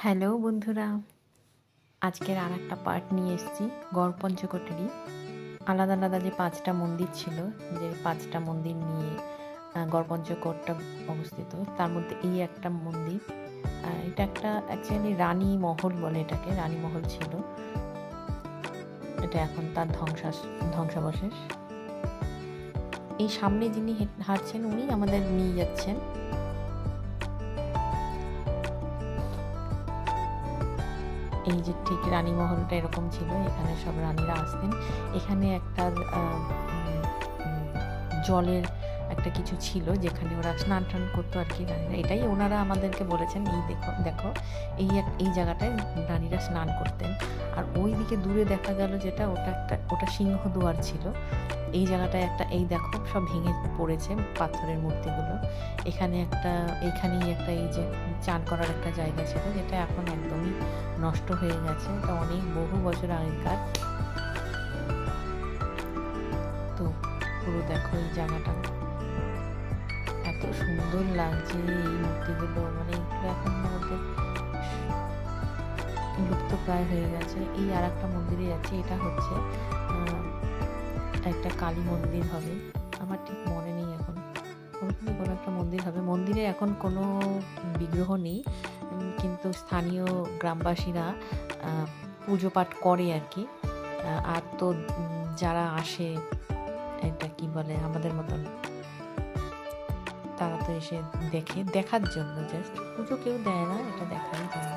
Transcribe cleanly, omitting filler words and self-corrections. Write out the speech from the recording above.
Hello বন্ধুরা, আজকের আর একটা পার্ট নিয়ে এসেছি গড়পঞ্চকোটেরই। আলাদা আলাদা যে ৫টা মন্দির ছিল, যে ৫টা মন্দির নিয়ে গড়পঞ্চকোটটা অবস্থিত, তার মধ্যে এই একটা মন্দির। এটা একটা অ্যাকচুয়ালি রানী মহল বলে এটাকে, রানী মহল ছিল। এটা এখন তার ধ্বংসাবশেষ। এই সামনে যিনি হাঁটছেন উনি আমাদের নিয়ে যাচ্ছেন। এই যে ঠিক রানী মহলটা এরকম ছিল, এখানে সব রানীরা আসতেন। এখানে একটা জলের একটা কিছু ছিল যেখানে ওরা স্নান টান করতো আর কি রানীরা। এটাই ওনারা আমাদেরকে বলেছেন, এই দেখো দেখো এই জায়গাটায় রানীরা স্নান করতেন। আর ওই দিকে দূরে দেখা গেল যেটা, ওটা সিংহদুয়ার ছিল। এই জায়গাটায় এই দেখো সব ভেঙে পড়েছে পাথরের মূর্তিগুলো। এইখানেই একটা এই যে চান করার একটা জায়গা ছিল, যেটা এখন একদমই নষ্ট হয়ে গেছে। এটা অনেক বহু বছর আগেকার। তো পুরো দেখো এই জায়গাটা এত সুন্দর লাগছে। এই মূর্তিগুলো মানে এগুলো এখন আমাদের লুপ্ত প্রায় হয়ে গেছে। এই আর একটা মন্দিরে যাচ্ছে, এটা হচ্ছে একটা কালী মন্দির হবে, আমার ঠিক মনে নেই এখন। ওরকমই কোনো একটা মন্দির হবে। মন্দিরে এখন কোনো বিগ্রহ নেই, কিন্তু স্থানীয় গ্রামবাসীরা পুজো পাঠ করে আর কি। আর তো যারা আসে, এটা কি বলে আমাদের মতন, তারা তো এসে দেখার জন্য, জাস্ট পুজো কেউ দেয় না, এটা দেখারই জন্য।